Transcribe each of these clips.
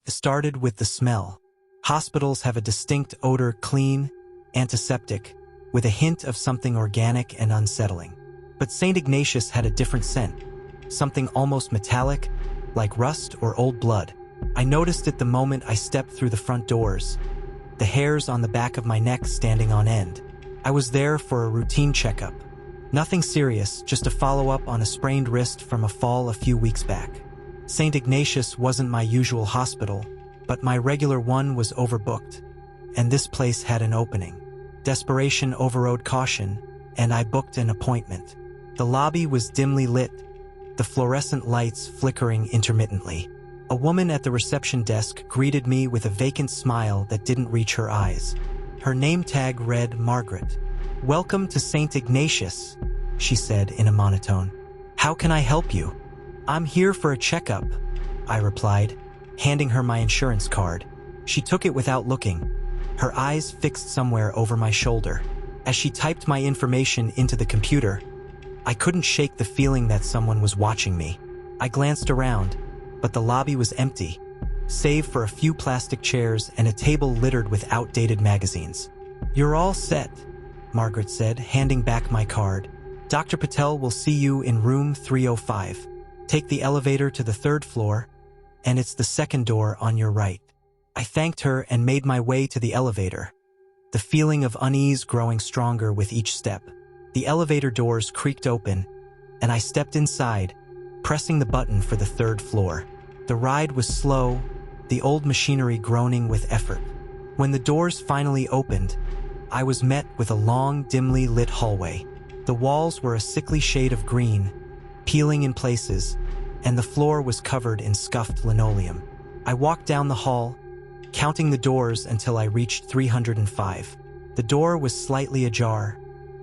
It started with the smell. Hospitals have a distinct odor, clean, antiseptic, with a hint of something organic and unsettling. But Saint Ignatius had a different scent, something almost metallic, like rust or old blood. I noticed it the moment I stepped through the front doors, the hairs on the back of my neck standing on end. I was there for a routine checkup. Nothing serious, just a follow-up on a sprained wrist from a fall a few weeks back. Saint Ignatius wasn't my usual hospital, but my regular one was overbooked, and this place had an opening. Desperation overrode caution, and I booked an appointment. The lobby was dimly lit, the fluorescent lights flickering intermittently. A woman at the reception desk greeted me with a vacant smile that didn't reach her eyes. Her name tag read Margaret. "Welcome to Saint Ignatius," she said in a monotone. "How can I help you?" "I'm here for a checkup," I replied, handing her my insurance card. She took it without looking, her eyes fixed somewhere over my shoulder. As she typed my information into the computer, I couldn't shake the feeling that someone was watching me. I glanced around, but the lobby was empty, save for a few plastic chairs and a table littered with outdated magazines. "You're all set," Margaret said, handing back my card. "Dr. Patel will see you in room 305. Take the elevator to the 3rd floor, and it's the second door on your right." I thanked her and made my way to the elevator, the feeling of unease growing stronger with each step. The elevator doors creaked open, and I stepped inside, pressing the button for the 3rd floor. The ride was slow, the old machinery groaning with effort. When the doors finally opened, I was met with a long, dimly lit hallway. The walls were a sickly shade of green, peeling in places, and the floor was covered in scuffed linoleum. I walked down the hall, counting the doors until I reached 305. The door was slightly ajar,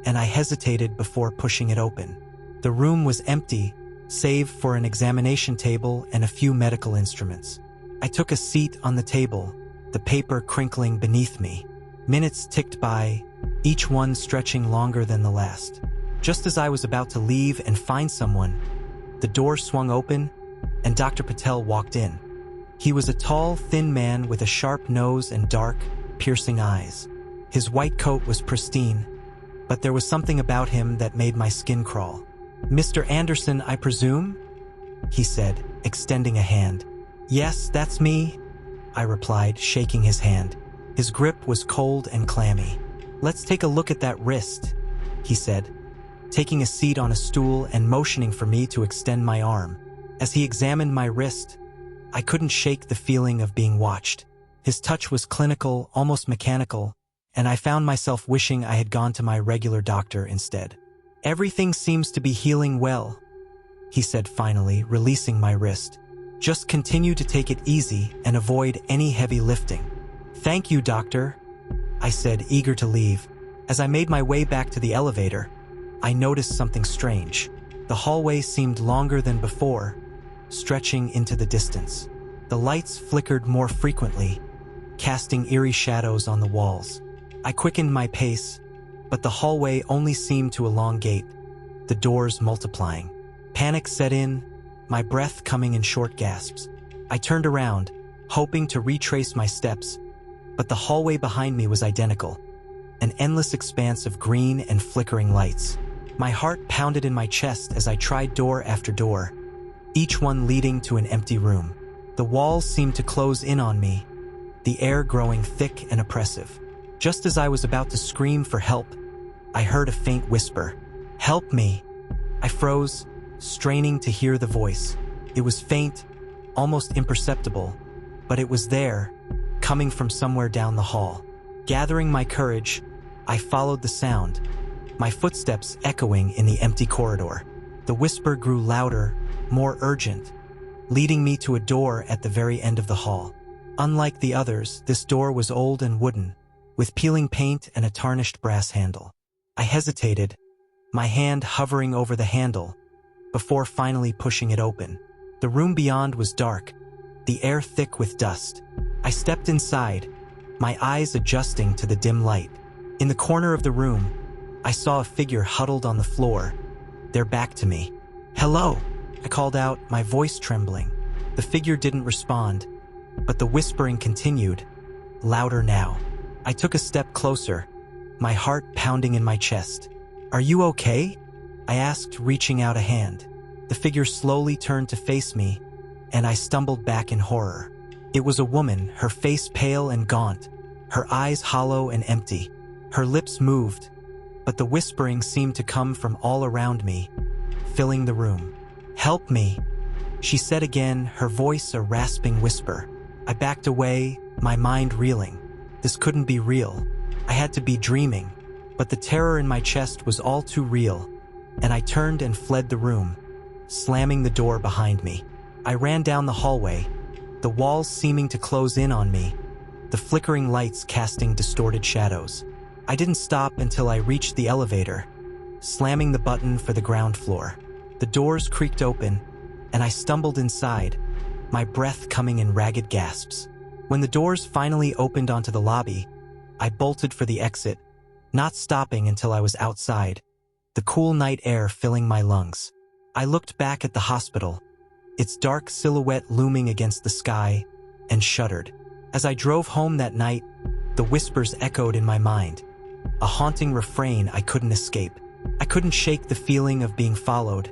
and I hesitated before pushing it open. The room was empty, save for an examination table and a few medical instruments. I took a seat on the table, the paper crinkling beneath me. Minutes ticked by, each one stretching longer than the last. Just as I was about to leave and find someone, the door swung open, and Dr. Patel walked in. He was a tall, thin man with a sharp nose and dark, piercing eyes. His white coat was pristine, but there was something about him that made my skin crawl. "Mr. Anderson, I presume?" he said, extending a hand. "Yes, that's me," I replied, shaking his hand. His grip was cold and clammy. "Let's take a look at that wrist," he said, taking a seat on a stool and motioning for me to extend my arm. As he examined my wrist, I couldn't shake the feeling of being watched. His touch was clinical, almost mechanical, and I found myself wishing I had gone to my regular doctor instead. "Everything seems to be healing well," he said finally, releasing my wrist. "Just continue to take it easy and avoid any heavy lifting." "Thank you, doctor," I said, eager to leave. As I made my way back to the elevator, I noticed something strange. The hallway seemed longer than before, stretching into the distance. The lights flickered more frequently, casting eerie shadows on the walls. I quickened my pace, but the hallway only seemed to elongate, the doors multiplying. Panic set in, my breath coming in short gasps. I turned around, hoping to retrace my steps, but the hallway behind me was identical, an endless expanse of green and flickering lights. My heart pounded in my chest as I tried door after door, each one leading to an empty room. The walls seemed to close in on me, the air growing thick and oppressive. Just as I was about to scream for help, I heard a faint whisper. "Help me!" I froze, straining to hear the voice. It was faint, almost imperceptible, but it was there, coming from somewhere down the hall. Gathering my courage, I followed the sound, my footsteps echoing in the empty corridor. The whisper grew louder, more urgent, leading me to a door at the very end of the hall. Unlike the others, this door was old and wooden, with peeling paint and a tarnished brass handle. I hesitated, my hand hovering over the handle, before finally pushing it open. The room beyond was dark, the air thick with dust. I stepped inside, my eyes adjusting to the dim light. In the corner of the room, I saw a figure huddled on the floor, their back to me. "Hello," I called out, my voice trembling. The figure didn't respond, but the whispering continued, louder now. I took a step closer, my heart pounding in my chest. "Are you okay?" I asked, reaching out a hand. The figure slowly turned to face me, and I stumbled back in horror. It was a woman, her face pale and gaunt, her eyes hollow and empty. Her lips moved, but the whispering seemed to come from all around me, filling the room. "Help me," she said again, her voice a rasping whisper. I backed away, my mind reeling. This couldn't be real. I had to be dreaming, but the terror in my chest was all too real, and I turned and fled the room, slamming the door behind me. I ran down the hallway, the walls seeming to close in on me, the flickering lights casting distorted shadows. I didn't stop until I reached the elevator, slamming the button for the ground floor. The doors creaked open, and I stumbled inside, my breath coming in ragged gasps. When the doors finally opened onto the lobby, I bolted for the exit, not stopping until I was outside, the cool night air filling my lungs. I looked back at the hospital, its dark silhouette looming against the sky, and shuddered. As I drove home that night, the whispers echoed in my mind, a haunting refrain I couldn't escape. I couldn't shake the feeling of being followed,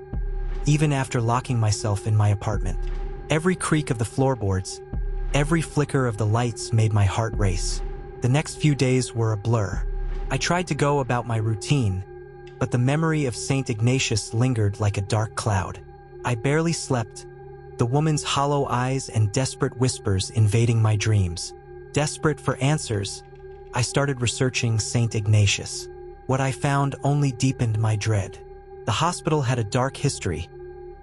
even after locking myself in my apartment. Every creak of the floorboards, every flicker of the lights made my heart race. The next few days were a blur. I tried to go about my routine, but the memory of Saint Ignatius lingered like a dark cloud. I barely slept, the woman's hollow eyes and desperate whispers invading my dreams. Desperate for answers, I started researching Saint Ignatius. What I found only deepened my dread. The hospital had a dark history,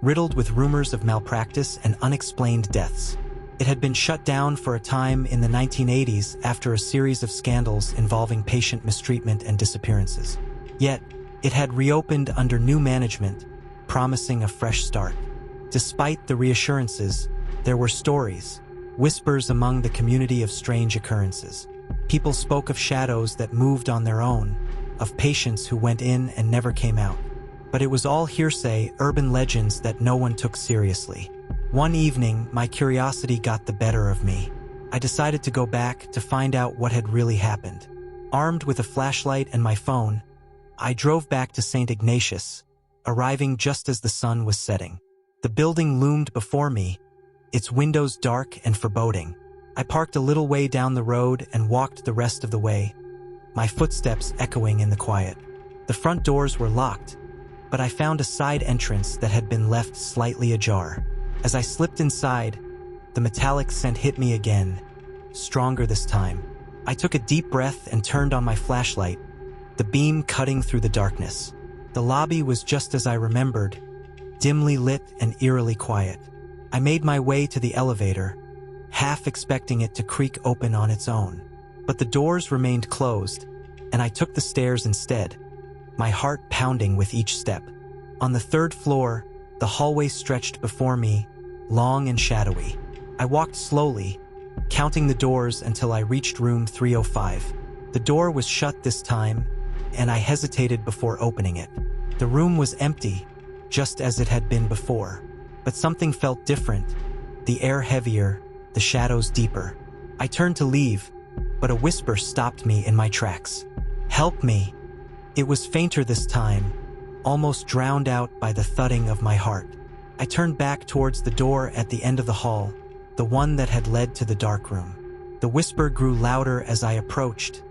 riddled with rumors of malpractice and unexplained deaths. It had been shut down for a time in the 1980s after a series of scandals involving patient mistreatment and disappearances. Yet, it had reopened under new management, promising a fresh start. Despite the reassurances, there were stories, whispers among the community of strange occurrences. People spoke of shadows that moved on their own, of patients who went in and never came out. But it was all hearsay, urban legends that no one took seriously. One evening, my curiosity got the better of me. I decided to go back to find out what had really happened. Armed with a flashlight and my phone, I drove back to Saint Ignatius, arriving just as the sun was setting. The building loomed before me, its windows dark and foreboding. I parked a little way down the road and walked the rest of the way, my footsteps echoing in the quiet. The front doors were locked, but I found a side entrance that had been left slightly ajar. As I slipped inside, the metallic scent hit me again, stronger this time. I took a deep breath and turned on my flashlight, the beam cutting through the darkness. The lobby was just as I remembered, dimly lit and eerily quiet. I made my way to the elevator, half expecting it to creak open on its own. But the doors remained closed, and I took the stairs instead, my heart pounding with each step. On the third floor, the hallway stretched before me, long and shadowy. I walked slowly, counting the doors until I reached room 305. The door was shut this time, and I hesitated before opening it. The room was empty, just as it had been before. But something felt different, the air heavier, the shadows deeper. I turned to leave, but a whisper stopped me in my tracks. "Help me." It was fainter this time, almost drowned out by the thudding of my heart. I turned back towards the door at the end of the hall, the one that had led to the dark room. The whisper grew louder as I approached,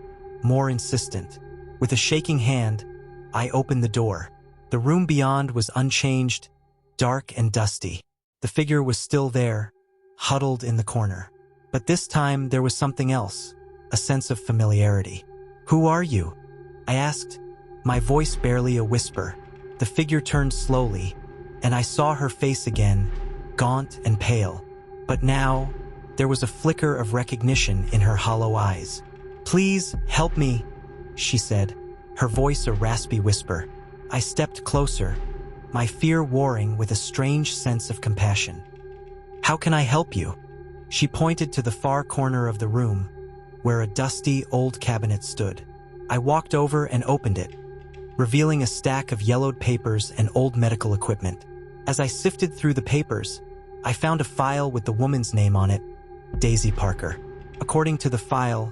more insistent. With a shaking hand, I opened the door. The room beyond was unchanged, dark and dusty. The figure was still there, huddled in the corner. But this time there was something else, a sense of familiarity. "Who are you?" I asked, my voice barely a whisper. The figure turned slowly, and I saw her face again, gaunt and pale. But now, there was a flicker of recognition in her hollow eyes. "Please, help me," she said, her voice a raspy whisper. I stepped closer, my fear warring with a strange sense of compassion. "How can I help you?" She pointed to the far corner of the room, where a dusty old cabinet stood. I walked over and opened it, revealing a stack of yellowed papers and old medical equipment. As I sifted through the papers, I found a file with the woman's name on it, Daisy Parker. According to the file,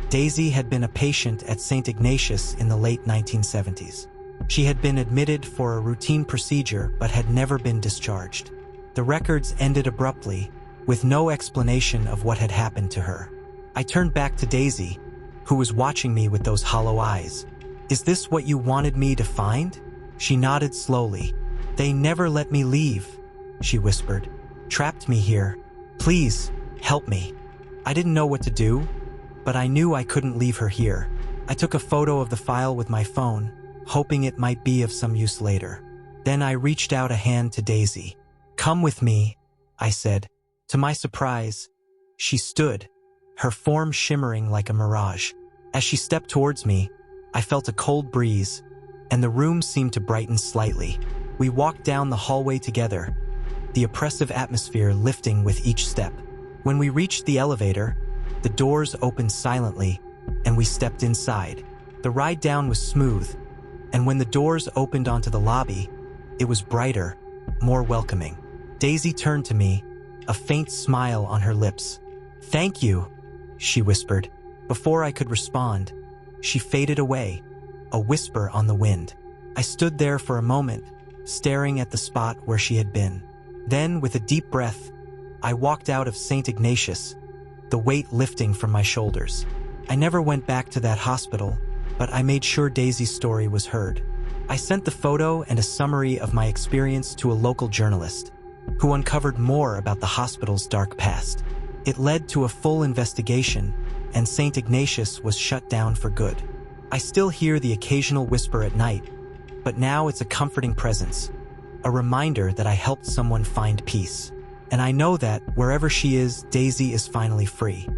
Daisy had been a patient at Saint Ignatius in the late 1970s. She had been admitted for a routine procedure but had never been discharged. The records ended abruptly, with no explanation of what had happened to her. I turned back to Daisy, who was watching me with those hollow eyes. "Is this what you wanted me to find?" She nodded slowly. "They never let me leave," she whispered. "Trapped me here. Please, help me." I didn't know what to do, but I knew I couldn't leave her here. I took a photo of the file with my phone, hoping it might be of some use later. Then I reached out a hand to Daisy. "Come with me," I said. To my surprise, she stood, her form shimmering like a mirage. As she stepped towards me, I felt a cold breeze, and the room seemed to brighten slightly. We walked down the hallway together, the oppressive atmosphere lifting with each step. When we reached the elevator, the doors opened silently, and we stepped inside. The ride down was smooth, and when the doors opened onto the lobby, it was brighter, more welcoming. Daisy turned to me, a faint smile on her lips. "Thank you," she whispered. Before I could respond, she faded away, a whisper on the wind. I stood there for a moment, staring at the spot where she had been. Then, with a deep breath, I walked out of Saint Ignatius, the weight lifting from my shoulders. I never went back to that hospital, but I made sure Daisy's story was heard. I sent the photo and a summary of my experience to a local journalist, who uncovered more about the hospital's dark past. It led to a full investigation, and Saint Ignatius was shut down for good. I still hear the occasional whisper at night, but now it's a comforting presence, a reminder that I helped someone find peace. And I know that, wherever she is, Daisy is finally free.